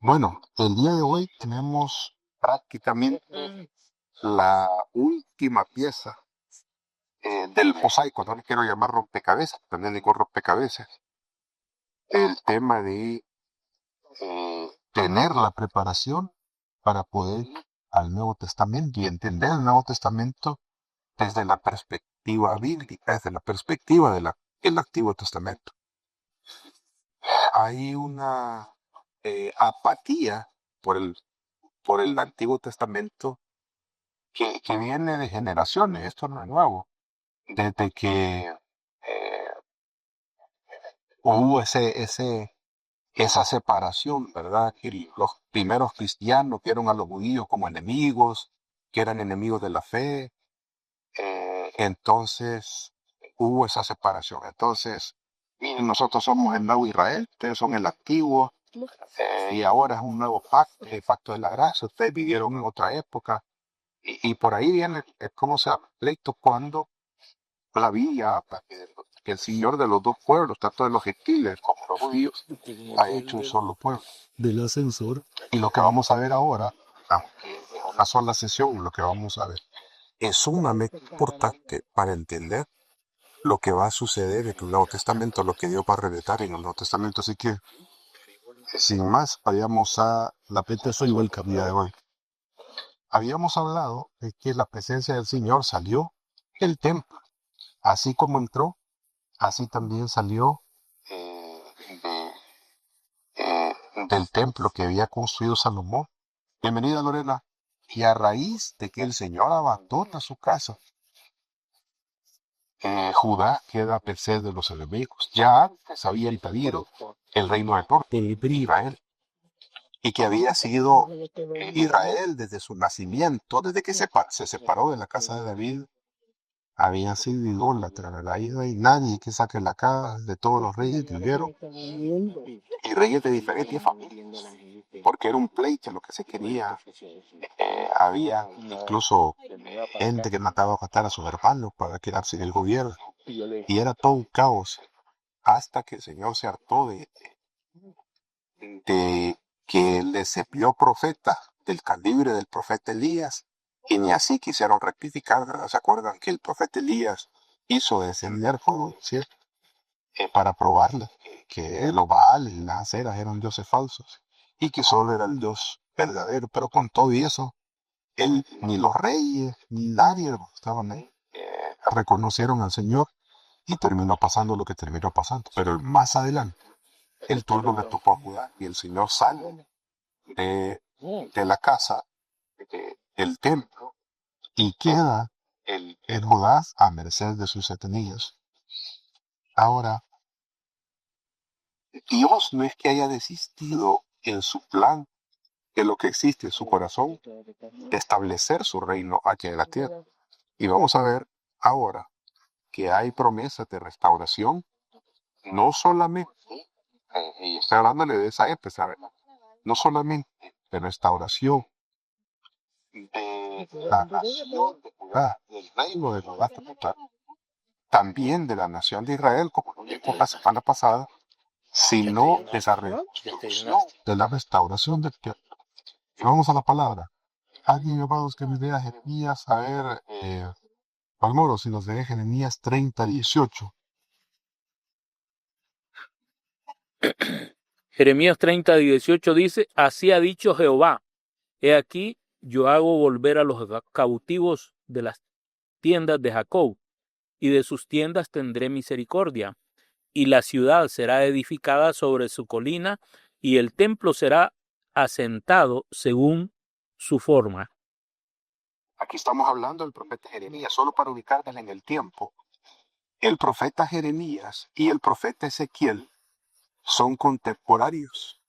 Bueno, el día de hoy tenemos prácticamente la última pieza del mosaico. No le quiero llamar rompecabezas, también digo rompecabezas. El tema de tener la preparación para poder ir al Nuevo Testamento y entender el Nuevo Testamento desde la perspectiva bíblica, desde la perspectiva del Antiguo Testamento. Hay una apatía por por el Antiguo Testamento que viene de generaciones, esto no es nuevo, desde que eh, hubo esa separación, ¿verdad? Que los primeros cristianos vieron a los judíos como enemigos, que eran enemigos de la fe, entonces hubo esa separación. Entonces, miren, nosotros somos el nuevo Israel, ustedes son el antiguo, y ahora es un nuevo pacto, el pacto de la gracia, ustedes vivieron en otra época, y por ahí viene, ¿cómo se llama? Pleito cuando la villa que el Señor de los dos pueblos, tanto de los gentiles como los judíos, ha hecho un solo pueblo. Del ascensor. Y lo que vamos a ver ahora, aunque es una sola sesión, lo que vamos a ver es sumamente importante para entender lo que va a suceder en el Nuevo Testamento, lo que Dios va a revelar en el Nuevo Testamento. Así que, sin más, vayamos a la petición igual que día de hoy. Habíamos hablado de que la presencia del Señor salió del templo, así como entró. Así también salió eh, de- del templo que había construido Salomón. Bienvenida, Lorena. Y a raíz de que el Señor abandona su casa, Judá queda a merced de los enemigos. Ya antes había invadido el reino del norte, Israel, y que había sido Israel desde su nacimiento, desde que se separó de la casa de David. Había sido idólatra, ¿verdad? Y no hay nadie que saque la cara de todos los reyes que vivieron y reyes de diferentes familias, porque era un pleito lo que se quería. Había incluso gente que mataba a matar a sus hermanos para quedarse en el gobierno, y era todo un caos, hasta que el Señor se hartó de que les envió profeta del calibre del profeta Elías, y ni así quisieron rectificar, ¿verdad? ¿Se acuerdan que el profeta Elías hizo descender fuego, ¿cierto? Para probarle que los Baales y las aceras eran dioses falsos y que solo era el Dios verdadero. Pero con todo y eso, él, ni los reyes, ni nadie de los que estaban ahí reconocieron al Señor, y terminó pasando lo que terminó pasando. Pero más adelante, el turno le tocó a Judá y el Señor sale de la casa, del templo, y queda el Judá a merced de sus enemigos. Ahora, Dios no es que haya desistido en su plan, de lo que existe en su corazón, de establecer su reino aquí en la tierra. Y vamos a ver ahora que hay promesas de restauración, no solamente, y estoy hablándole de esa época, ¿sabe? No solamente de restauración de la nación de Judá, del reino de Judá, también de la nación de Israel, como lo vimos la semana pasada, sino de la reconstrucción, de la restauración del templo. Y vamos a la palabra. Alguien, hermanos, que me vea Jeremías, a ver, Palmoro, si nos lee Jeremías 30:18. Jeremías 30:18 dice, así ha dicho Jehová, he aquí, yo hago volver a los cautivos de las tiendas de Jacob, y de sus tiendas tendré misericordia, y la ciudad será edificada sobre su colina, y el templo será asentado según su forma. Aquí estamos hablando del profeta Jeremías, solo para ubicarnos en el tiempo. El profeta Jeremías y el profeta Ezequiel son contemporáneos.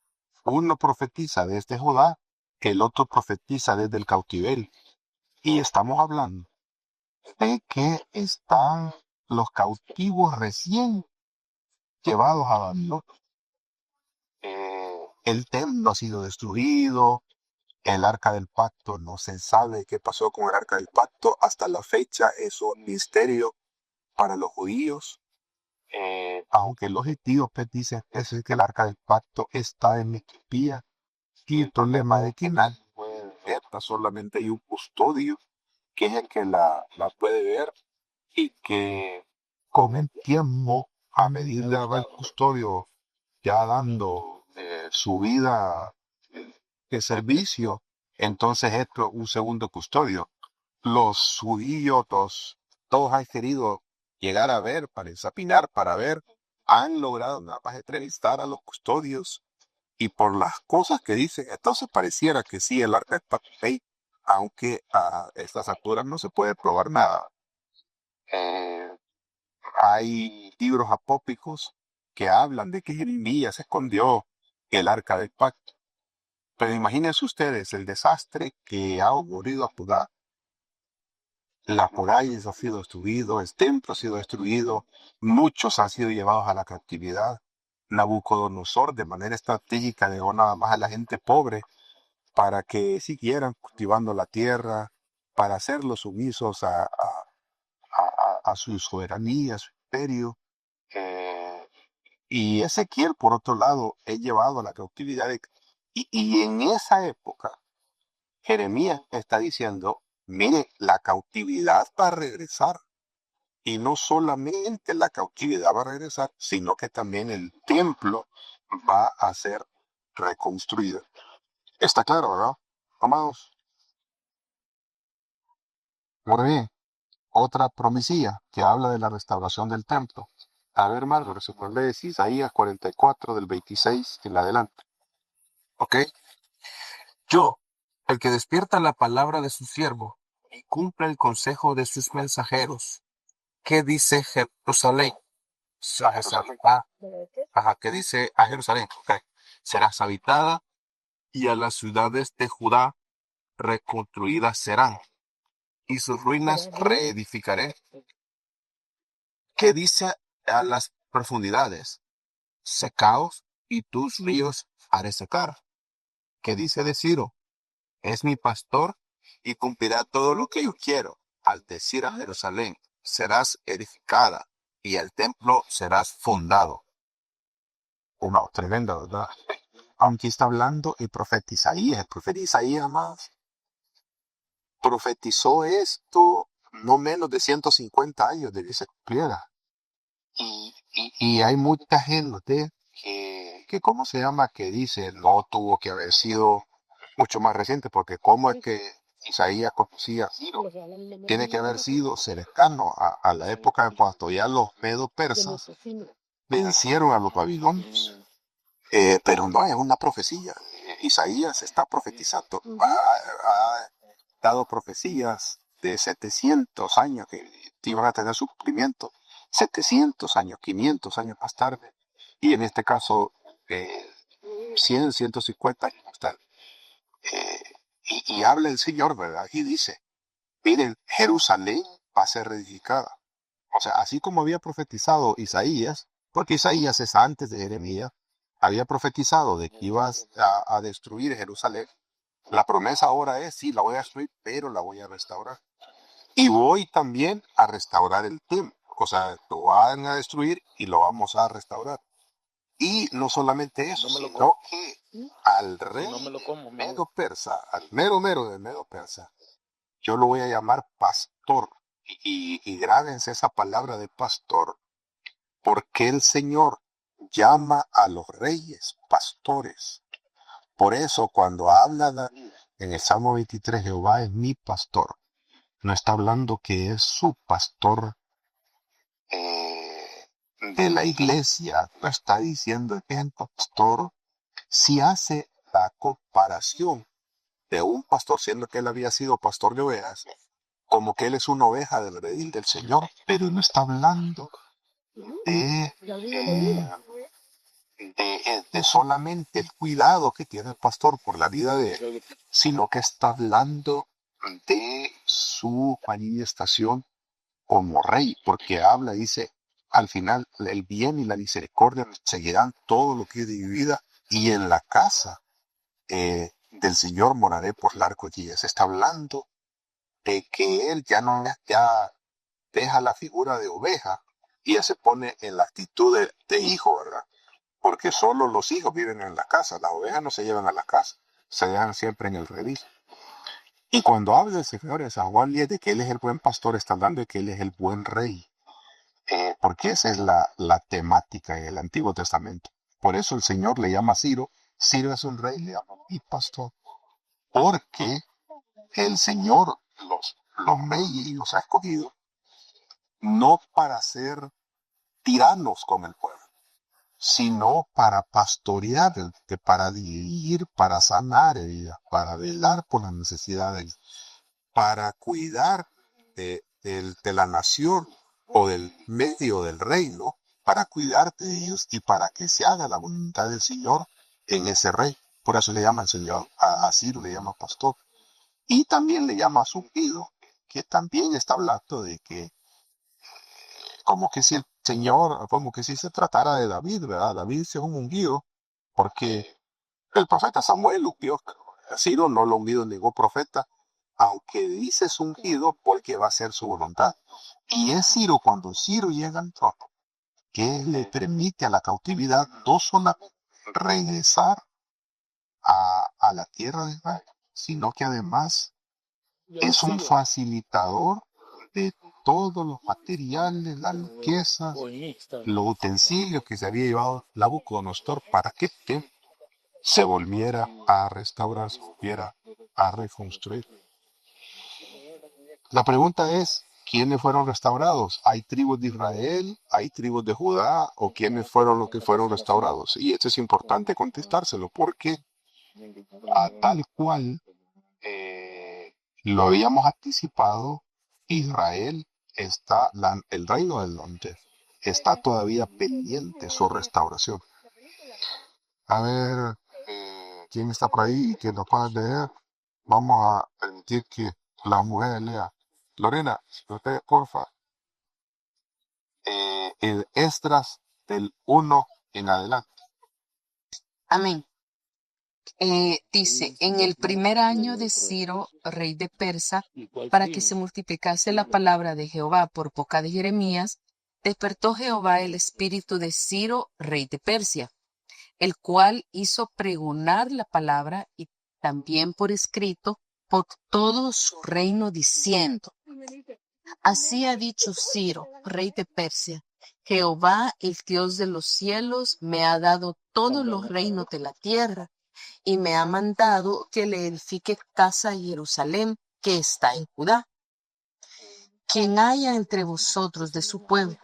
Uno profetiza desde Judá, el otro profetiza desde el cautiverio. Y estamos hablando de que están los cautivos recién llevados a Babilonia. El templo ha sido destruido, el arca del pacto no se sabe qué pasó con el arca del pacto. Hasta la fecha es un misterio para los judíos. Aunque los etíopes dicen que el arca del pacto está en Etiopía, Y el problema de que nadie puede verla, solamente hay un custodio que es el que la puede ver y que con el tiempo, a medida va el custodio ya dando su vida de servicio, entonces esto un segundo custodio. Los judíos, todos han querido llegar a ver, para examinar, para ver, han logrado nada más entrevistar a los custodios y por las cosas que dicen, entonces pareciera que sí, el arca es papel, aunque a estas alturas no se puede probar nada. Eh, Hay libros apócrifos que hablan de que Jeremías escondió el arca del pacto. Pero imagínense ustedes el desastre que ha ocurrido a Judá. Las murallas han sido destruidas, el templo ha sido destruido, muchos han sido llevados a la captividad. Nabucodonosor de manera estratégica dejó nada más a la gente pobre para que siguieran cultivando la tierra, para hacerlos sumisos a su soberanía, a su imperio. Eh, y Ezequiel, por otro lado, es llevado a la cautividad. Y en esa época, Jeremías está diciendo, mire, la cautividad va a regresar. Y no solamente la cautividad va a regresar, sino que también el templo va a ser reconstruido. Está claro, ¿verdad? Amados, muy bien. Otra promesía que habla de la restauración del templo. A ver, Margaret, se puede decir Isaías 44 del 26 en adelante. ¿Ok? Yo, el que despierta la palabra de su siervo y cumple el consejo de sus mensajeros. ¿Qué dice Jerusalén? ¿Qué dice a Jerusalén? Ok. Serás habitada y a las ciudades de Judá reconstruidas serán y sus ruinas reedificaré. ¿Qué dice a las profundidades? Secaos y tus ríos haré secar. ¿Qué dice de Ciro? Es mi pastor y cumplirá todo lo que yo quiero. Al decir a Jerusalén, serás edificada y el templo serás fundado. Una tremenda, ¿verdad? Aunque está hablando el profeta Isaías más profetizó esto no menos de 150 años de que se cumpliera. Y hay mucha gente que, ¿cómo se llama? Que dice, no tuvo que haber sido mucho más reciente, porque cómo es que Isaías conocía a Ciro, tiene que haber sido cercano a la época de cuando ya los medo persas vencieron a los babilonios. Pero no es una profecía. Isaías está profetizando, ha dado profecías de 700 años que iban a tener su cumplimiento. 700 años, 500 años más tarde. Y en este caso, 100, 150 años más tarde. Eh, y habla el Señor, ¿verdad? Y dice, miren, Jerusalén va a ser reedificada. O sea, así como había profetizado Isaías, porque Isaías es antes de Jeremías, había profetizado de que ibas a destruir Jerusalén. La promesa ahora es, sí, la voy a destruir, pero la voy a restaurar. Y voy también a restaurar el templo. O sea, lo van a destruir y lo vamos a restaurar. Y no solamente eso, sino que al rey Medo Persa, al mero mero de Medo Persa, yo lo voy a llamar pastor. Y grábense esa palabra de pastor, porque el Señor llama a los reyes pastores. Por eso cuando habla en el Salmo 23, Jehová es mi pastor, no está hablando que es su pastor de la iglesia, no está diciendo que es el pastor. Si hace la comparación de un pastor, siendo que él había sido pastor de ovejas, como que él es una oveja del redil del Señor, pero no está hablando de solamente el cuidado que tiene el pastor por la vida de él, sino que está hablando de su manifestación como rey, porque habla, dice, al final el bien y la misericordia seguirán todo lo que es de mi vida y en la casa del Señor moraré por largos días. Está hablando de que él ya no ya deja la figura de oveja y ya se pone en la actitud de hijo, ¿verdad? Porque solo los hijos viven en la casa, las ovejas no se llevan a la casa. se dejan siempre en el redil. Y cuando habla el Señor en San Juan 10 de que Él es el buen pastor, está hablando de que Él es el buen rey. Porque esa es la temática en el Antiguo Testamento. Por eso el Señor le llama a Ciro. Ciro es un rey, le llama mi pastor. Porque el Señor los reyes los ha escogido no para ser tiranos con el pueblo, sino para pastorear, para dirigir, para sanar heridas, para velar por las necesidades, para cuidar de la nación o del medio del reino, para cuidar de ellos y para que se haga la voluntad del Señor en ese rey. Por eso le llama el Señor, a Ciro le llama pastor. Y también le llama ungido, que también está hablando de que como que si el Señor, como que si se tratara de David, ¿verdad? David es un ungido, porque el profeta Samuel ungió a Ciro, no lo ha ungido ningún profeta, aunque dice es ungido porque va a ser su voluntad. Y es Ciro, cuando Ciro llega al trono, que le permite a la cautividad no solamente regresar a la tierra de Israel, sino que además es un facilitador de todos los materiales, las riquezas, los utensilios que se había llevado Nabucodonosor para que el templo se volviera a restaurar, se volviera a reconstruir. La pregunta es, ¿quiénes fueron restaurados? ¿Hay tribus de Israel? ¿Hay tribus de Judá? ¿O quiénes fueron los que fueron restaurados? Y esto es importante contestárselo porque a tal cual lo habíamos anticipado, Israel está, el reino del norte, está todavía pendiente su restauración. A ver, ¿quién está por ahí que nos pueda leer? Vamos a permitir que la mujer lea. Lorena, usted, porfa. El Esdras del 1 en adelante. Amén. Dice, en el primer año de Ciro, rey de Persa, para que se multiplicase la palabra de Jehová por boca de Jeremías, despertó Jehová el espíritu de Ciro, rey de Persia, el cual hizo pregonar la palabra y también por escrito por todo su reino, diciendo, así ha dicho Ciro, rey de Persia, Jehová, el Dios de los cielos, me ha dado todos los reinos de la tierra y me ha mandado que le edifique casa a Jerusalén, que está en Judá. Quien haya entre vosotros de su pueblo,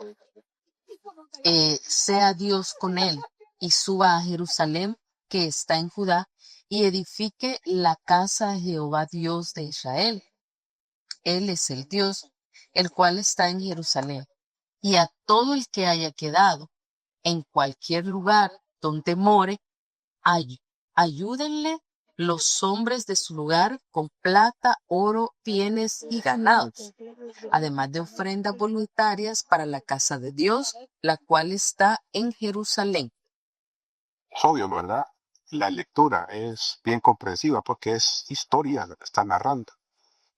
sea Dios con él, y suba a Jerusalén, que está en Judá, y edifique la casa de Jehová Dios de Israel. Él es el Dios, el cual está en Jerusalén. Y a todo el que haya quedado en cualquier lugar donde more, ayúdenle los hombres de su lugar con plata, oro, bienes y ganados, además de ofrendas voluntarias para la casa de Dios, la cual está en Jerusalén. Es obvio, ¿verdad? La lectura es bien comprensiva porque es historia lo que está narrando.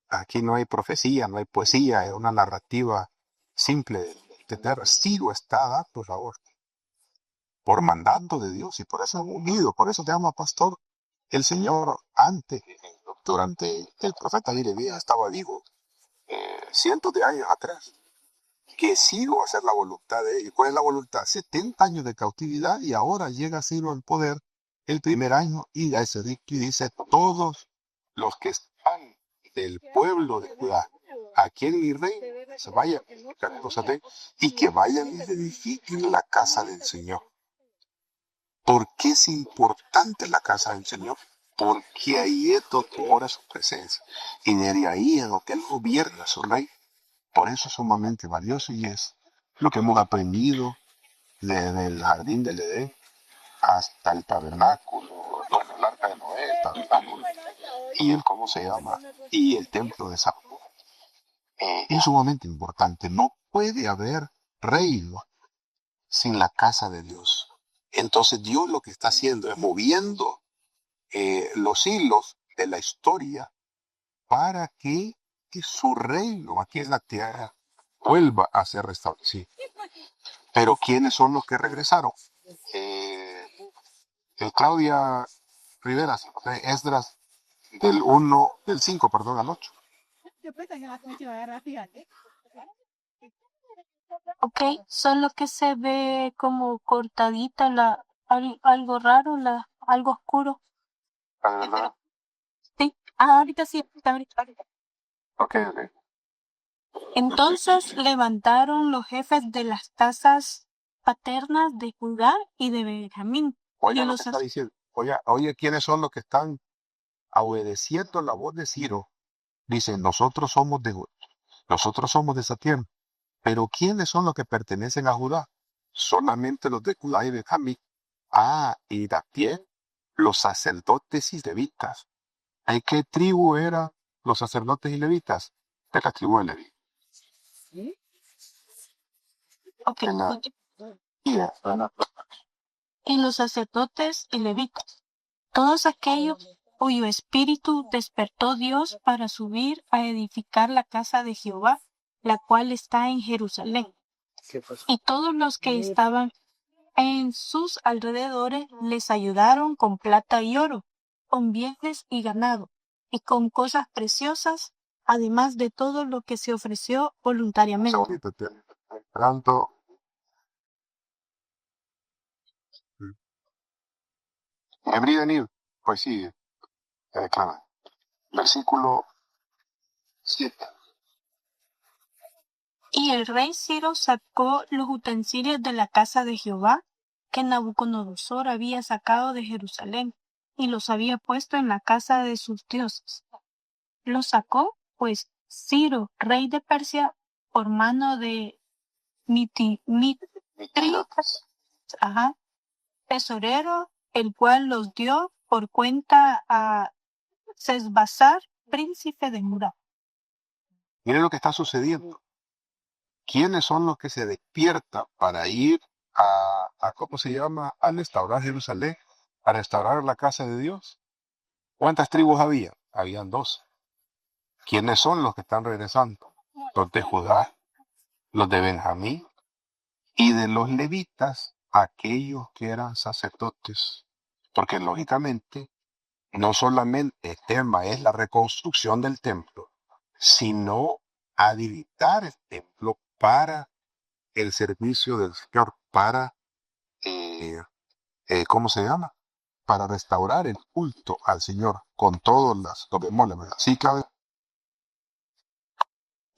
Aquí no hay profecía, no hay poesía, es una narrativa simple de entender. Ciro está dando la orden por mandato de Dios y por eso es unido, por eso te llama pastor. El Señor antes, durante el profeta Jeremías estaba vivo, cientos de años atrás, que Ciro va a hacer la voluntad de él. ¿Cuál es la voluntad? 70 años de cautividad y ahora llega Ciro al poder el primer año y a ese dicto y dice todos los que están del pueblo de Judá, aquí en mi reino, se vayan y que vayan y edifiquen la casa del Señor. ¿Por qué es importante la casa del Señor? Porque ahí es donde mora su presencia y de ahí es donde Él gobierna su reino. Por eso es sumamente valioso y es lo que hemos aprendido desde el jardín del Edén hasta el tabernáculo, bueno, el arca de Noé, el tabernáculo y el, ¿cómo se llama? Y el templo de Salomón. Es sumamente importante. No puede haber reino sin la casa de Dios. Entonces Dios lo que está haciendo es moviendo los hilos de la historia para que su reino aquí en la tierra vuelva a ser restablecido. Pero ¿quiénes son los que regresaron? Claudia, Rivera, sí, Esdras del 5, perdón, al 8. Ok, solo que se ve como cortadita algo raro, algo oscuro. ¿La de verdad? Sí, ahorita sí, ahorita. Ok, ok. Entonces levantaron los jefes de las casas paternas de Judá y de Benjamín. Oye Y lo los que está diciendo. Oye, ¿quiénes son los que están obedeciendo la voz de Ciro? Dicen, nosotros somos de esa tierra. Pero ¿quiénes son los que pertenecen a Judá? Solamente los de Judá y Benjamín. Ah, y también los sacerdotes y levitas. ¿En qué tribu eran los sacerdotes y levitas? De la tribu de Leví. Ok, En la- y los sacerdotes y levitas, todos aquellos cuyo espíritu despertó Dios para subir a edificar la casa de Jehová, la cual está en Jerusalén. Y todos los que estaban en sus alrededores les ayudaron con plata y oro, con bienes y ganado, y con cosas preciosas, además de todo lo que se ofreció voluntariamente. Segundito, esperando. Hebrí venir. Pues sí, claro. Versículo 7. Y el rey Ciro sacó los utensilios de la casa de Jehová que Nabucodonosor había sacado de Jerusalén, y los había puesto en la casa de sus dioses. Los sacó, pues, Ciro, rey de Persia, por mano de Mitridas, tesorero, el cual los dio por cuenta a Sesbazar, príncipe de Mudá. Miren lo que está sucediendo. ¿Quiénes son los que se despiertan para ir ¿cómo se llama? A restaurar Jerusalén, a restaurar la casa de Dios? ¿Cuántas tribus había? Habían 12. ¿Quiénes son los que están regresando? Los de Judá, los de Benjamín y de los levitas, aquellos que eran sacerdotes. Porque lógicamente no solamente el tema es la reconstrucción del templo, sino habilitar el templo para el servicio del Señor, para, ¿cómo se llama? Para restaurar el culto al Señor con todos los bemoles, ¿verdad? Sí, Claudia.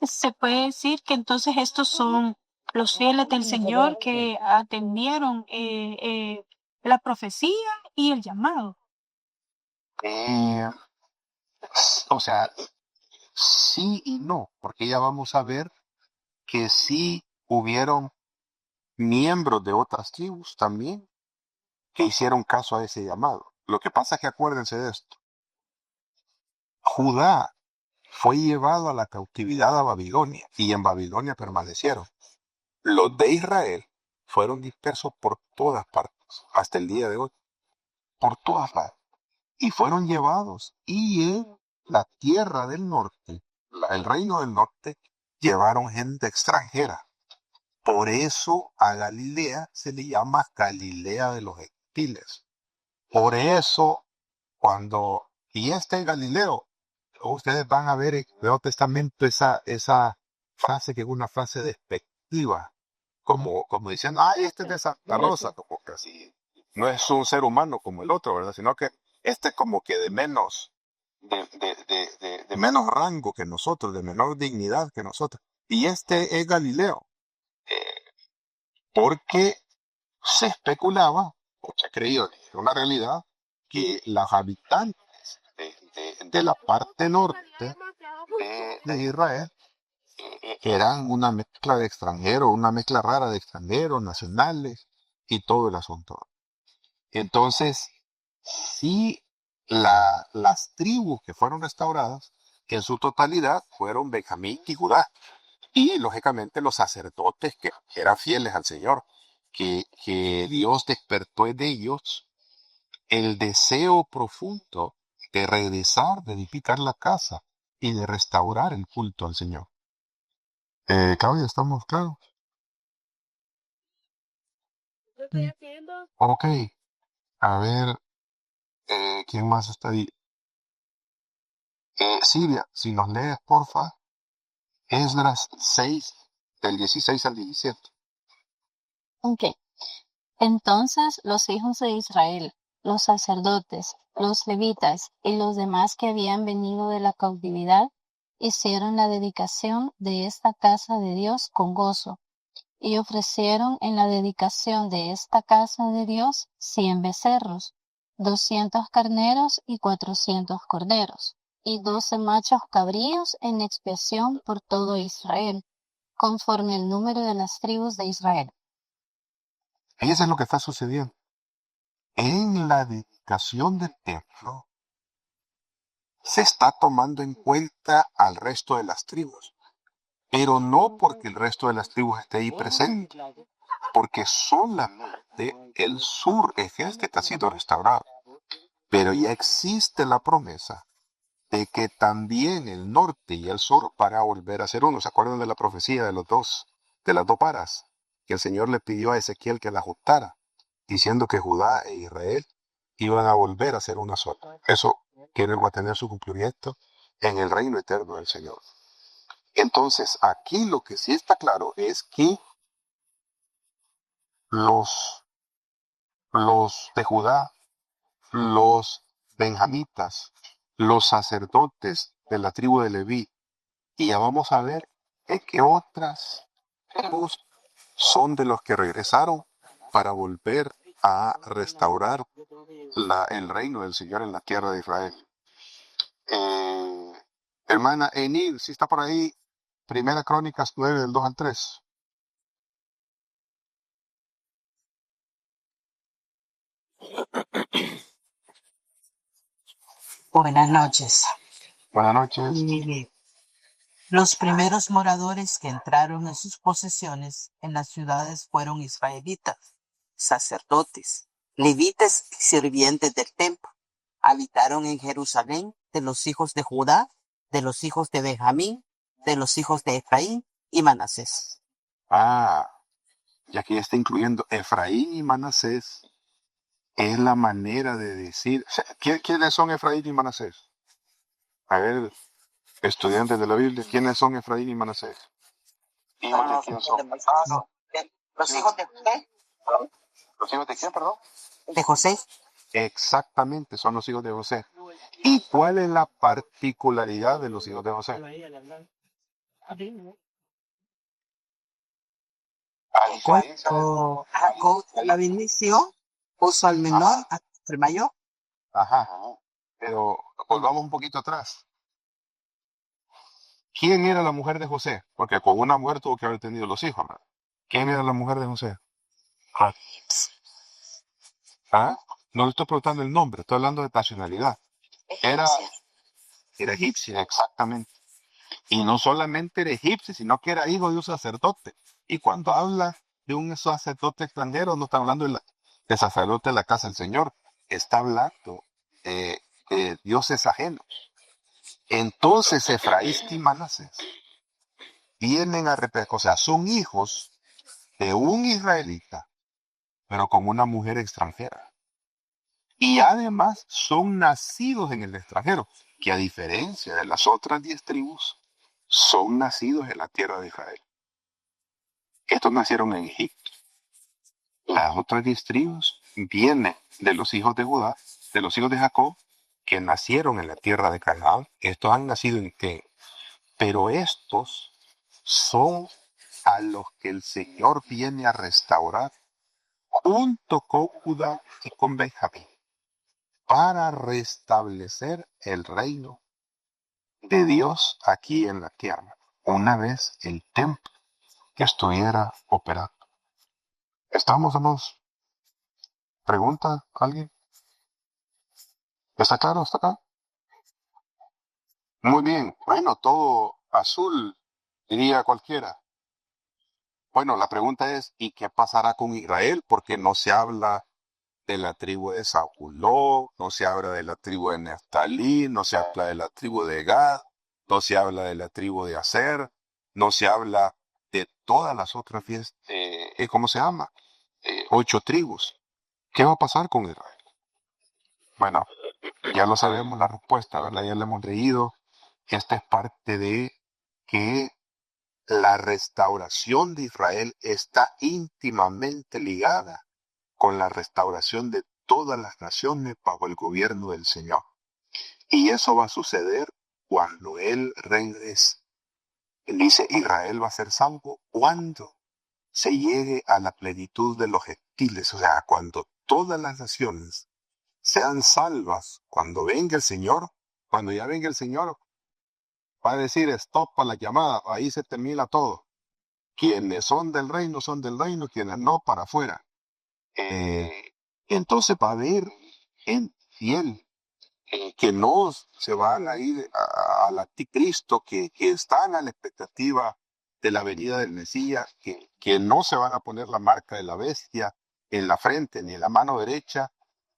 Se puede decir que entonces estos son los fieles del Señor que atendieron la profecía y el llamado. Eh, o sea, sí y no, porque ya vamos a ver que sí hubieron miembros de otras tribus también que hicieron caso a ese llamado. Lo que pasa es que acuérdense de esto. Judá fue llevado a la cautividad a Babilonia y en Babilonia permanecieron. Los de Israel fueron dispersos por todas partes, hasta el día de hoy, por todas partes, y fueron llevados. Y en la tierra del norte, el reino del norte, llevaron gente extranjera. Por eso a Galilea se le llama Galilea de los gentiles. Por eso, y este Galileo, ustedes van a ver en el Nuevo Testamento esa frase que es una frase despectiva, como diciendo, ay, este es de Santa Rosa, como que así, no es un ser humano como el otro, ¿verdad? Sino que este es como que de menos rango que nosotros, de menor dignidad que nosotros. Y este es Galileo, porque se especulaba, o se creía, era una realidad, que los habitantes de la parte norte de Israel eran una mezcla de extranjeros, una mezcla rara de extranjeros, nacionales y todo el asunto. Entonces, sí, las tribus que fueron restauradas en su totalidad fueron Benjamín y Judá. Y lógicamente los sacerdotes que eran fieles al Señor, que Dios despertó en ellos el deseo profundo de regresar, de edificar la casa y de restaurar el culto al Señor. Claudia, ¿estamos claros? Ok, a ver, ¿Quién más está ahí? Silvia, si nos lees, porfa, Esdras 6, del 16 al 17. Ok. Entonces los hijos de Israel, los sacerdotes, los levitas y los demás que habían venido de la cautividad, hicieron la dedicación de esta casa de Dios con gozo, y ofrecieron en la dedicación de esta casa de Dios 100 becerros, 200 carneros y 400 corderos, y 12 machos cabríos en expiación por todo Israel, conforme el número de las tribus de Israel. Y eso es lo que está sucediendo. En la dedicación del templo se está tomando en cuenta al resto de las tribus, pero no porque el resto de las tribus esté ahí presente, porque solamente el sur es el que está siendo restaurado. Pero ya existe la promesa de que también el norte y el sur van a volver a ser uno. ¿Se acuerdan de la profecía de las dos varas? Que el Señor le pidió a Ezequiel que la ajustara, diciendo que Judá e Israel iban a volver a ser una sola. Eso quiere va a tener su cumplimiento en el reino eterno del Señor. Entonces, aquí lo que sí está claro es que los, los de Judá, los benjamitas, los sacerdotes de la tribu de Leví, y ya vamos a ver que otras tribus son de los que regresaron para volver a restaurar el reino del Señor en la tierra de Israel. Hermana Enid, si está por ahí, Primera Crónicas 9 del 2 al 3. Buenas noches. Buenas noches. Y los primeros moradores que entraron en sus posesiones en las ciudades fueron israelitas, sacerdotes, levitas y sirvientes del templo. Habitaron en Jerusalén de los hijos de Judá, de los hijos de Benjamín, de los hijos de Efraín y Manasés. Y aquí está incluyendo Efraín y Manasés. Es la manera de decir. ¿Quiénes son Efraín y Manasés? A ver, estudiantes de la Biblia, ¿quiénes son Efraín y Manasés? ¿Hijos de quién son? Los hijos de José. ¿Los hijos de quién, perdón? De José. Exactamente, son los hijos de José. ¿Y cuál es la particularidad de los hijos de José? A diferencia de... Cuando Jacob la bendición, puso al menor al mayor. Ajá, pero volvamos un poquito atrás. ¿Quién era la mujer de José? Porque con una mujer tuvo que haber tenido los hijos, ¿no? ¿Quién era la mujer de José? ¿Ah? No le estoy preguntando el nombre, estoy hablando de nacionalidad. Era egipcia, exactamente. Y no solamente era egipcio, sino que era hijo de un sacerdote. Y cuando habla de un sacerdote extranjero, no está hablando de sacerdote de la casa del Señor, está hablando de dioses ajenos. Entonces Efraín y Manasés vienen a repetir, o sea, son hijos de un israelita, pero con una mujer extranjera. Y además son nacidos en el extranjero, que a diferencia de las otras 10 tribus, son nacidos en la tierra de Israel. Estos nacieron en Egipto. Las otras 10 tribus vienen de los hijos de Judá, de los hijos de Jacob, que nacieron en la tierra de Canaán. Estos han nacido en Ken. Pero estos son a los que el Señor viene a restaurar junto con Judá y con Benjamín para restablecer el reino de Dios aquí en la tierra, una vez el templo que estuviera operando. ¿Estamos, hermanos? ¿Pregunta alguien? ¿Está claro? ¿Está acá? Muy bien. Bueno, todo azul, diría cualquiera. Bueno, la pregunta es, ¿y qué pasará con Israel? Porque no se habla de la tribu de Zabulón, no se habla de la tribu de Neftalí, no se habla de la tribu de Gad, no se habla de la tribu de Aser, no se habla de todas las otras fiestas, ¿cómo se llama? 8 tribus. ¿Qué va a pasar con Israel? Bueno, ya lo sabemos la respuesta, ¿verdad? Ya la hemos leído. Esta es parte de que la restauración de Israel está íntimamente ligada con la restauración de todas las naciones bajo el gobierno del Señor. Y eso va a suceder cuando Él regrese. Él dice, Israel va a ser salvo cuando se llegue a la plenitud de los gentiles, o sea, cuando todas las naciones sean salvas, cuando venga el Señor, cuando ya venga el Señor, va a decir stop a la llamada, ahí se termina todo. Quienes son del reino, quienes no, para afuera. Entonces va a haber gente fiel que no se van a ir al anticristo, que están a la expectativa de la venida del Mesías, que no se van a poner la marca de la bestia en la frente ni en la mano derecha,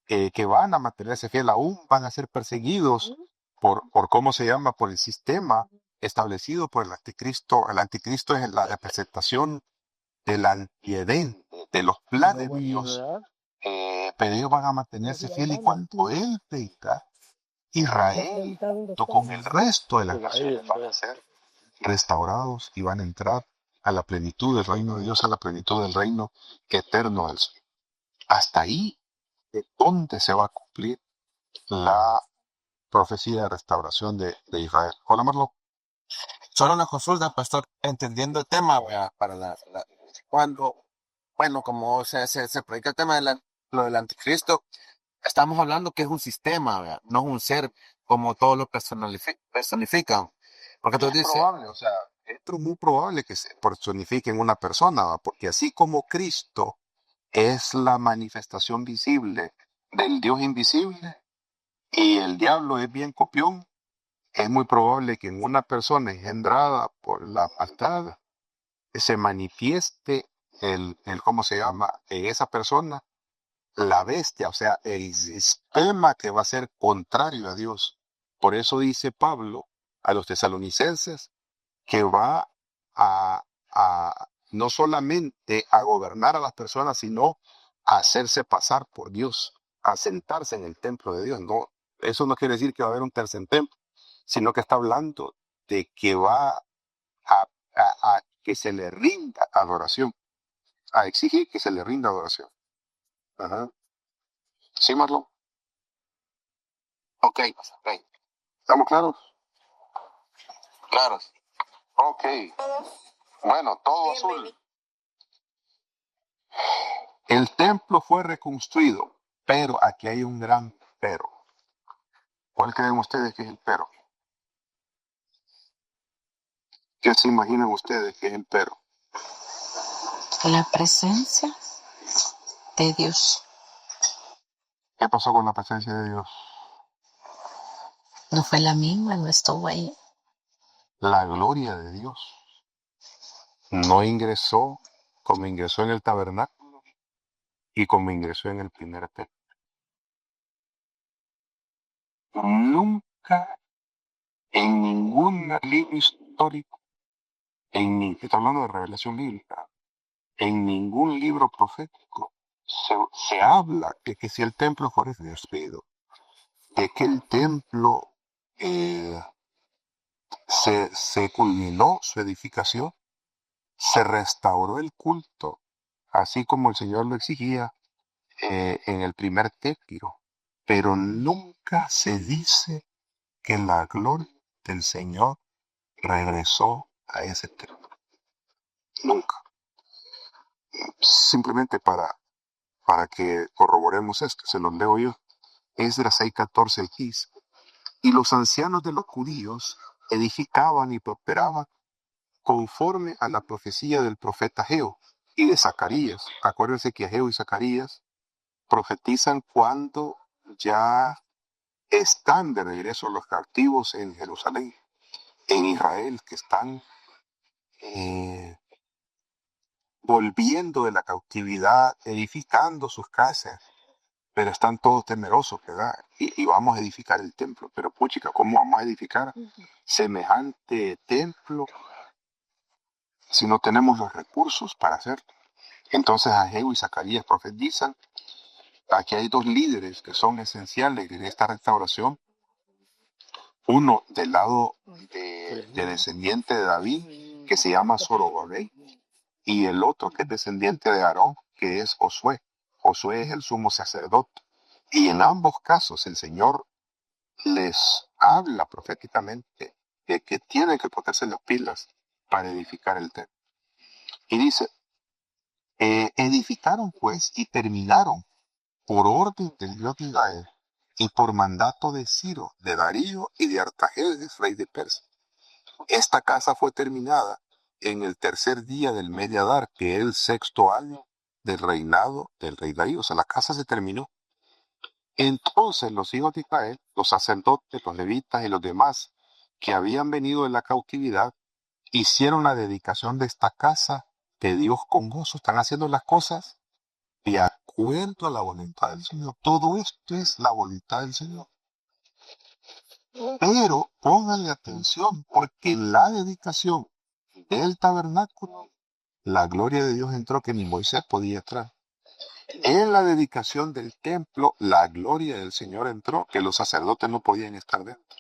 que van a mantenerse fiel, aún van a ser perseguidos por cómo se llama, por el sistema establecido por el anticristo. El anticristo es la representación del antiedén, de los planes de Dios. Pero ellos van a mantenerse fieles y cuando Él venga, Israel, junto con el resto de las naciones, van a ser restaurados y van a entrar a la plenitud del reino de Dios, a la plenitud del reino eterno del Señor. Hasta ahí, ¿de dónde se va a cumplir la profecía de restauración de Israel? Hola, Marlo. Solo una consulta, pastor, entendiendo el tema, ¿verdad? Cuando, bueno, como se predica el tema lo del anticristo, estamos hablando que es un sistema, ¿verdad? No es un ser como todos lo personifican. Porque tú Es dices, probable, o sea, es muy probable que se personifique en una persona, ¿va? Porque así como Cristo es la manifestación visible del Dios invisible y el diablo es bien copión, es muy probable que en una persona engendrada por la maldad se manifieste ¿cómo se llama? En esa persona la bestia, o sea, el sistema que va a ser contrario a Dios. Por eso dice Pablo a los tesalonicenses que va a, no solamente a gobernar a las personas, sino a hacerse pasar por Dios, a sentarse en el templo de Dios. No, eso no quiere decir que va a haber un tercer templo, sino que está hablando de que va a que se le rinda adoración, a exigir que se le rinda adoración. Ajá. ¿Sí, Marlon? ok, ¿Estamos claros? claro. Ok. Bueno, todo azul. El templo fue reconstruido, pero aquí hay un gran pero. ¿Cuál creen ustedes que es el pero? ¿Qué se imaginan ustedes que es el pero? La presencia de Dios ¿Qué pasó con la presencia de Dios? no fue la misma, no estuvo ahí. La gloria de Dios no ingresó como ingresó en el tabernáculo y como ingresó en el primer templo. Nunca en ningún libro histórico, estoy hablando de revelación bíblica, en ningún libro profético se habla de que si el templo fuera destruido, de que el templo se culminó su edificación, se restauró el culto, así como el Señor lo exigía en el primer templo, pero nunca se dice que la gloria del Señor regresó a ese templo. Nunca. Simplemente para que corroboremos esto, se los leo yo. Esdras 6:14 dice, y los ancianos de los judíos edificaban y prosperaban conforme a la profecía del profeta Ageo y de Zacarías. Acuérdense que Ageo y Zacarías profetizan cuando ya están de regreso los cautivos en Jerusalén, en Israel, que están volviendo de la cautividad, edificando sus casas, pero están todos temerosos, ¿verdad? Y vamos a edificar el templo, pero puchica, ¿cómo vamos a edificar semejante templo si no tenemos los recursos para hacerlo? Entonces Ageo y Zacarías profetizan Aquí hay dos líderes que son esenciales en esta restauración. Uno del lado de descendiente de David, que se llama Zorobabel, y el otro que es descendiente de Aarón, que es Josué. Josué es el sumo sacerdote. Y en ambos casos el Señor les habla proféticamente de que tienen que ponerse las pilas para edificar el templo. Y dice, edificaron pues y terminaron por orden del Dios de Israel y por mandato de Ciro, de Darío y de Artajerjes, rey de Persia. Esta casa fue terminada en el tercer día del mes de Adar, que es el sexto año del reinado del rey Darío. O sea, la casa se terminó. Entonces los hijos de Israel, los sacerdotes, los levitas y los demás que habían venido de la cautividad, hicieron la dedicación de esta casa de Dios con gozo. Están haciendo las cosas de acuerdo a la voluntad del Señor. Todo esto es la voluntad del Señor. Pero pónganle atención, porque en la dedicación del tabernáculo, la gloria de Dios entró que ni Moisés podía entrar. En la dedicación del templo, la gloria del Señor entró que los sacerdotes no podían estar dentro.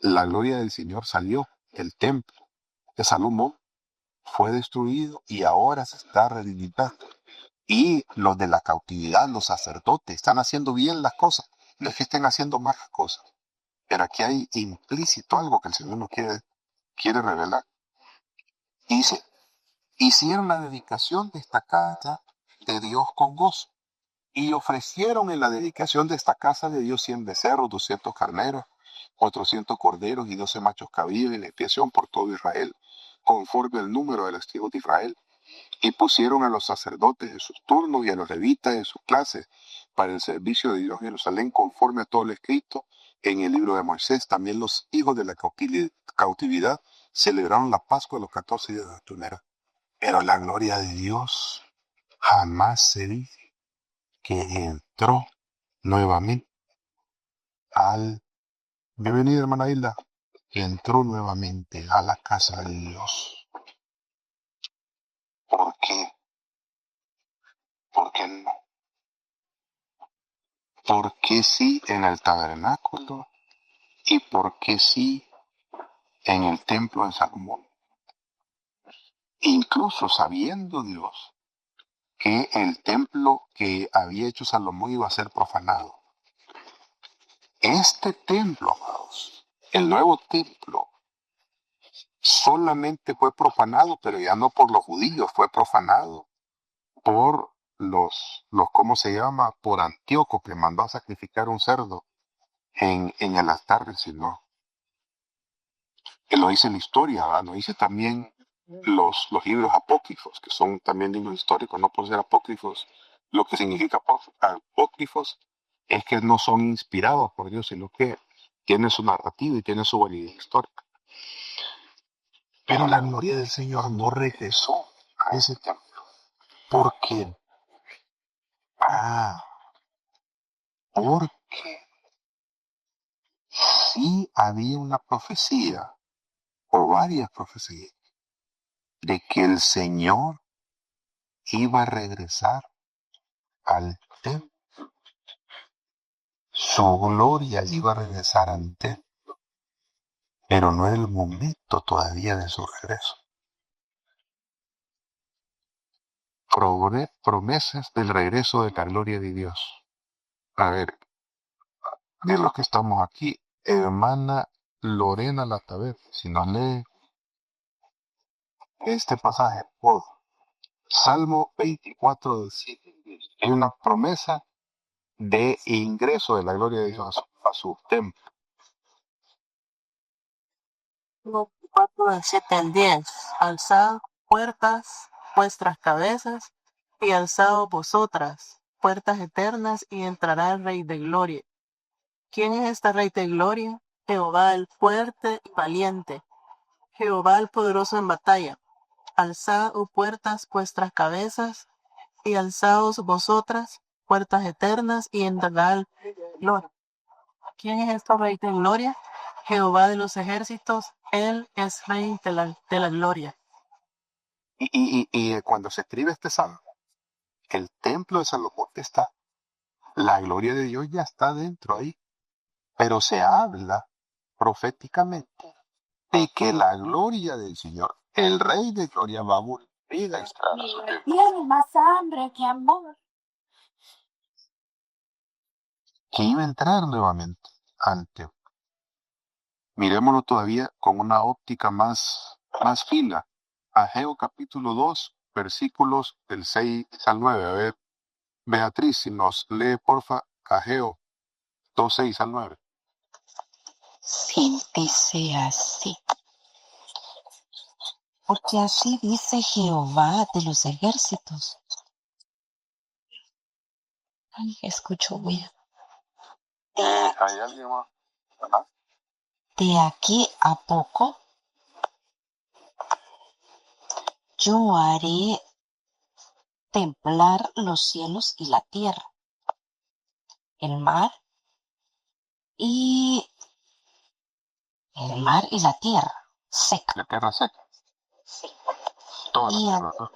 La gloria del Señor salió del templo de Salomón, fue destruido y ahora se está reedificando. Y los de la cautividad, los sacerdotes, están haciendo bien las cosas. No es que estén haciendo malas cosas. Pero aquí hay implícito algo que el Señor nos quiere revelar. Dice, hicieron la dedicación de esta casa de Dios con gozo. Y ofrecieron en la dedicación de esta casa de Dios 100 becerros, 200 carneros, 400 corderos y 12 machos cabríos en expiación por todo Israel, conforme al número de los tribus de Israel. Y pusieron a los sacerdotes en sus turnos y a los levitas en sus clases para el servicio de Dios en Jerusalén, conforme a todo lo escrito en el libro de Moisés. También los hijos de la cautividad celebraron la Pascua de los 14 días de ayunera. Pero la gloria de Dios jamás se dice que entró nuevamente al... Bienvenida, hermana Hilda. Entró nuevamente a la casa de Dios. ¿Por qué? ¿Por qué no? ¿Por qué sí en el tabernáculo y por qué sí en el templo de Salomón? Incluso sabiendo Dios que el templo que había hecho Salomón iba a ser profanado. Este templo, amados, el nuevo templo, solamente fue profanado, pero ya no por los judíos, fue profanado por ¿cómo se llama? Por Antíoco, que mandó a sacrificar un cerdo en el altar del Señor. Que lo dice la historia, ¿verdad? Lo dice también los libros apócrifos, que son también libros históricos, no por ser apócrifos. Lo que significa apócrifos es que no son inspirados por Dios, sino que tienen su narrativa y tienen su validez histórica. Pero la gloria del Señor no regresó a ese templo. ¿Por qué? Porque sí había una profecía, o varias profecías, de que el Señor iba a regresar al templo. Su gloria iba a regresar al templo, pero no era el momento todavía de su regreso. Promesas del regreso de la gloria de Dios. A ver, de los que estamos aquí, hermana Lorena Lataver, si nos lee este pasaje por Salmo 24 del 7, hay una promesa de ingreso de la gloria de Dios a su templo. 4 del 7 al 10. Alzad puertas vuestras cabezas y alzaos vosotras, puertas eternas, y entrará el Rey de Gloria. ¿Quién es este Rey de Gloria? Jehová el fuerte y valiente, Jehová el poderoso en batalla. Alzad, oh puertas, vuestras cabezas, y alzaos vosotras, puertas eternas, y entrará el Rey de Gloria. ¿Quién es este Rey de Gloria? Jehová de los ejércitos, Él es Rey de la gloria. Y cuando se escribe este salmo, el templo de Salomón está La gloria de Dios ya está dentro ahí, pero se habla proféticamente de que la gloria del Señor, el Rey de Gloria, va a volver a entrar a su templo. Tiene más hambre que amor. Que iba a entrar nuevamente ante. Miremoslo todavía con una óptica más fina. Ageo capítulo 2, versículos del 6 al 9. A ver, Beatriz, si nos lee, porfa, Ageo 2, 6 al 9. Sí, dice así. Porque así dice Jehová de los ejércitos. Ay, escucho bien. ¿Hay alguien más? Ajá. De aquí a poco yo haré temblar los cielos y la tierra, el mar y la tierra seca. La tierra seca. Sí. Toda la Y, tierra, ¿no?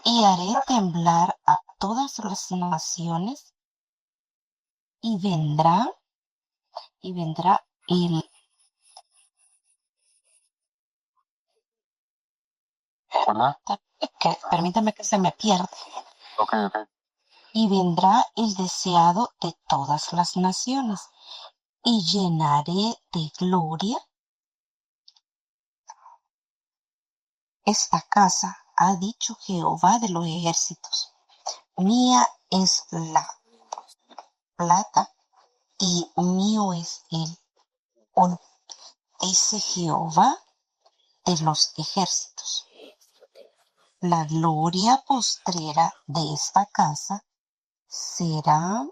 y haré temblar a todas las naciones y vendrá el ¿Verdad? permítame que se me pierda. Ok. Y vendrá el deseado de todas las naciones, y llenaré de gloria esta casa, ha dicho Jehová de los ejércitos. Mía es la plata y mío es el oro, dice Jehová de los ejércitos. La gloria postrera de esta casa será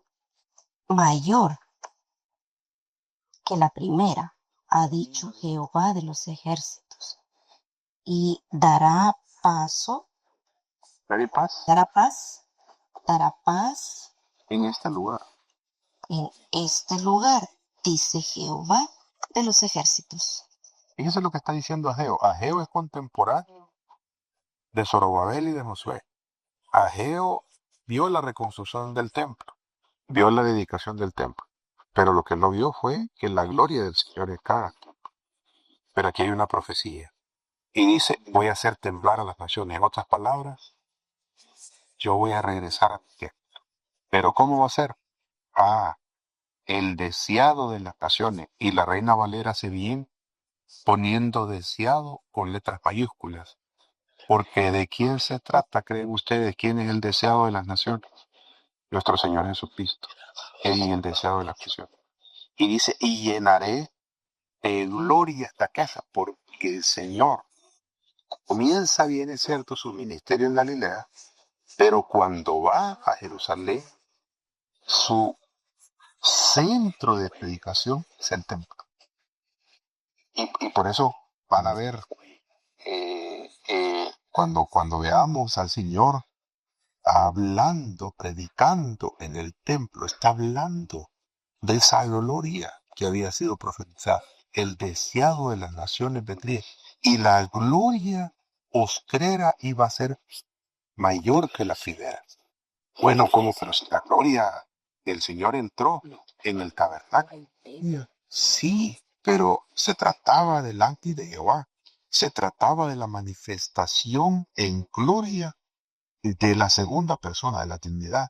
mayor que la primera, ha dicho Jehová de los ejércitos, y dará paz En este lugar. en este lugar, dice Jehová de los ejércitos. Fíjese lo que está diciendo Ageo. Ageo es contemporáneo de Zorobabel y de Josué. Ageo vio la reconstrucción del templo, vio la dedicación del templo, pero lo que no vio fue que la gloria del Señor es cada. Pero aquí hay una profecía. Y dice, voy a hacer temblar a las naciones. En otras palabras, yo voy a regresar a mi tierra. Pero ¿cómo va a ser? El deseado de las naciones. Y la Reina Valera hace bien poniendo deseado con letras mayúsculas. Porque ¿de quién se trata, creen ustedes? ¿Quién es el deseado de las naciones? Nuestro Señor Jesucristo. Él es el deseado de las naciones. Y dice, y llenaré de gloria esta casa, porque el Señor comienza, bien es cierto, su ministerio en Galilea, pero cuando va a Jerusalén, su centro de predicación es el templo. Y por eso van a ver, cuando veamos al Señor hablando, predicando en el templo, está hablando de esa gloria que había sido profetizada. El deseado de las naciones vendría y la gloria postrera iba a ser mayor que la primera. Bueno, ¿cómo? Pero si la gloria del Señor entró en el tabernáculo. Sí, pero se trataba del ángel de Jehová. Se trataba de la manifestación en gloria de la segunda persona de la Trinidad.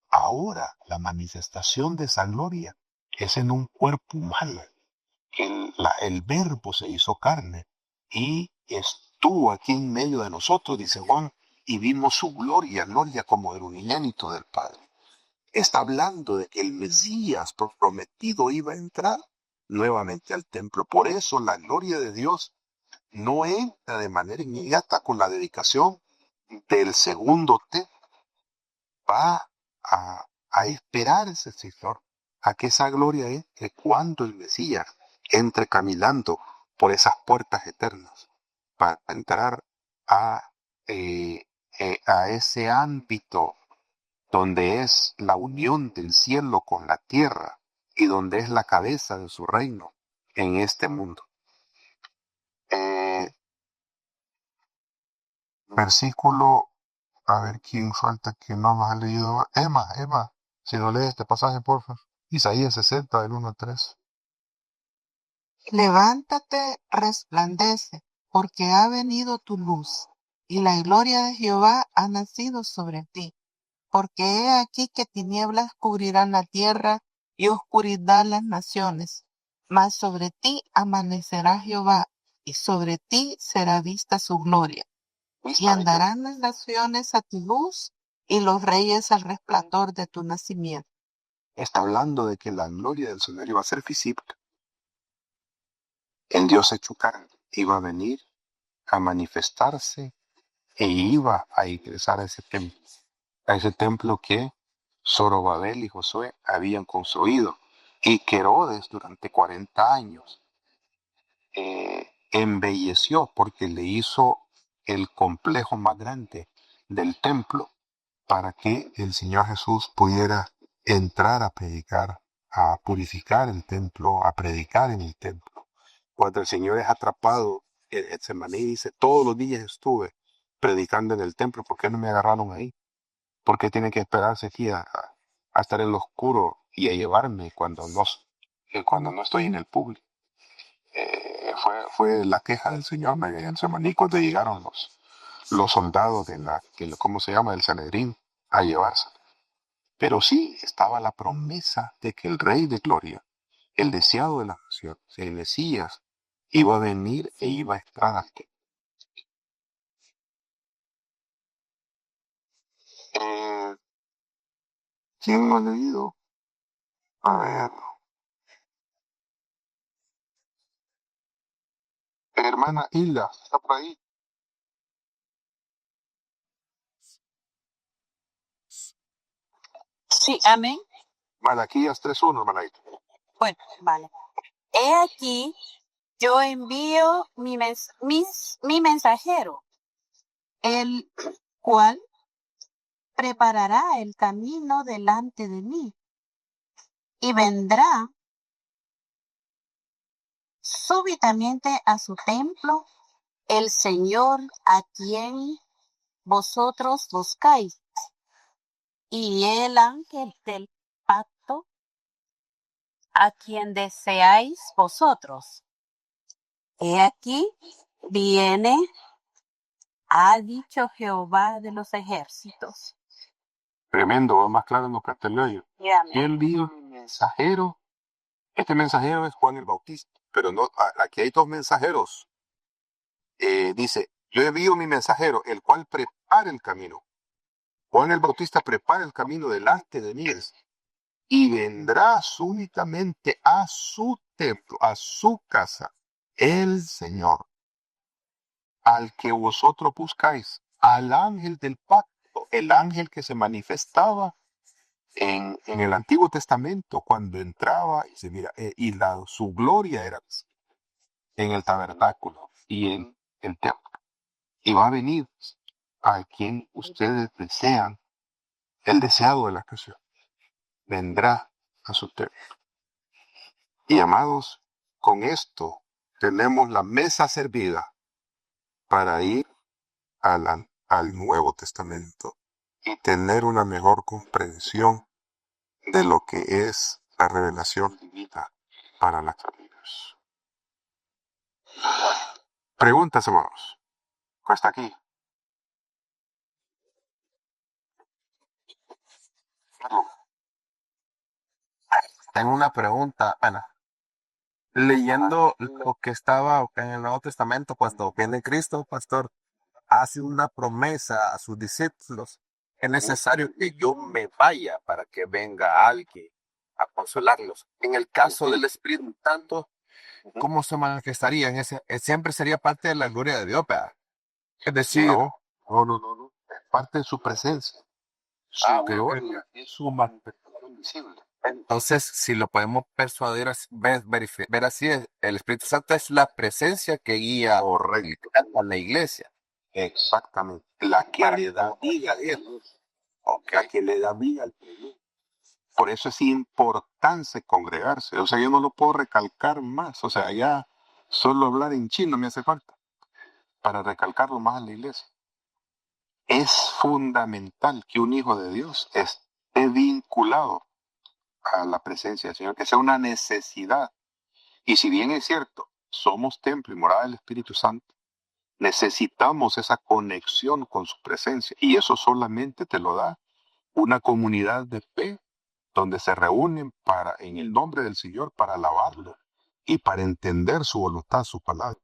Ahora, la manifestación de esa gloria es en un cuerpo humano. El verbo se hizo carne y estuvo aquí en medio de nosotros, dice Juan, y vimos su gloria, gloria como el unigénito del Padre. Está hablando de que el Mesías prometido iba a entrar nuevamente al templo. Por eso la gloria de Dios no entra de manera inmediata con la dedicación del segundo templo. Va a esperarse, Señor, a que esa gloria entre cuando el Mesías entre caminando por esas puertas eternas para entrar a, a ese ámbito donde es la unión del cielo con la tierra y donde es la cabeza de su reino en este mundo. Versículo, a ver quién falta que no nos ha leído. Emma, Si no lees este pasaje, porfa. Isaías 60, del 1 al 3. Levántate, resplandece, porque ha venido tu luz, y la gloria de Jehová ha nacido sobre ti. Porque he aquí que tinieblas cubrirán la tierra y oscuridad las naciones. Mas sobre ti amanecerá Jehová, y sobre ti será vista su gloria. Y andarán las naciones a tu luz, y los reyes al resplandor de tu nacimiento. Está hablando de que la gloria del Señor iba a ser visible. El Dios hecho carne iba a venir a manifestarse e iba a ingresar a ese templo que Zorobabel y Josué habían construido y que Herodes durante 40 años embelleció porque le hizo el complejo más grande del templo para que el Señor Jesús pudiera entrar a predicar, a purificar el templo, a predicar en el templo. Cuando el Señor es atrapado en Getsemaní, dice, todos los días estuve predicando en el templo, ¿por qué no me agarraron ahí? ¿Por qué tienen que esperarse aquí a estar en lo oscuro y a llevarme cuando no estoy en el público? Fue la queja del Señor en Getsemaní cuando llegaron los soldados ¿cómo se llama? Del Sanedrín a llevarse. Pero sí estaba la promesa de que el Rey de Gloria, el deseado de la nación, el Mesías, iba a venir e iba a estar aquí. ¿Quién lo ha leído? A ver. Hermana Hilda, ¿está por ahí? Sí, amén. Malaquías 3:1, hermanita. Bueno, vale. He aquí, yo envío mi mensajero, el cual preparará el camino delante de mí, y vendrá súbitamente a su templo el Señor a quien vosotros buscáis, y el ángel del pacto a quien deseáis vosotros. He aquí, viene, ha dicho Jehová de los ejércitos. Tremendo, va más claro en lo que te leo. Y amén. ¿Quién envió un mensajero? Este mensajero es Juan el Bautista, pero no, aquí hay dos mensajeros. Dice, yo envío mi mensajero, el cual prepara el camino. Juan el Bautista prepara el camino delante de mí y vendrá súbitamente a su templo, a su casa, el Señor, al que vosotros buscáis, al ángel del pacto, el ángel que se manifestaba en el Antiguo Testamento cuando entraba y se mira, su gloria era en el tabernáculo y en el templo. Y va a venir a quien ustedes desean, el deseado de la creación, vendrá a su templo. Y amados, con esto tenemos la mesa servida para ir al Nuevo Testamento y tener una mejor comprensión de lo que es la revelación divina para las familias. Preguntas, hermanos. ¿Qué está aquí? Tengo una pregunta, Ana. Leyendo lo que estaba en el Nuevo Testamento, cuando viene Cristo, pastor, hace una promesa a sus discípulos. Es necesario que yo me vaya para que venga alguien a consolarlos. En el caso del Espíritu Santo, ¿cómo se manifestaría en ese? Siempre sería parte de la gloria de Dios, ¿verdad? Es decir, No. Es parte de su presencia. Su gloria es su manifestación visible. entonces, si lo podemos persuadir, ver así, el Espíritu Santo es la presencia que guía a la iglesia. Exactamente. La que le da vida a Dios. La que le da vida al pueblo. Por eso es importante congregarse. O sea, yo no lo puedo recalcar más. O sea, ya solo hablar en chino me hace falta para recalcarlo más en la iglesia. Es fundamental que un hijo de Dios esté esté vinculado a la presencia del Señor, que sea una necesidad. Y si bien es cierto, somos templo y morada del Espíritu Santo, necesitamos esa conexión con su presencia. Y eso solamente te lo da una comunidad de fe donde se reúnen en el nombre del Señor para alabarlo y para entender su voluntad, su palabra.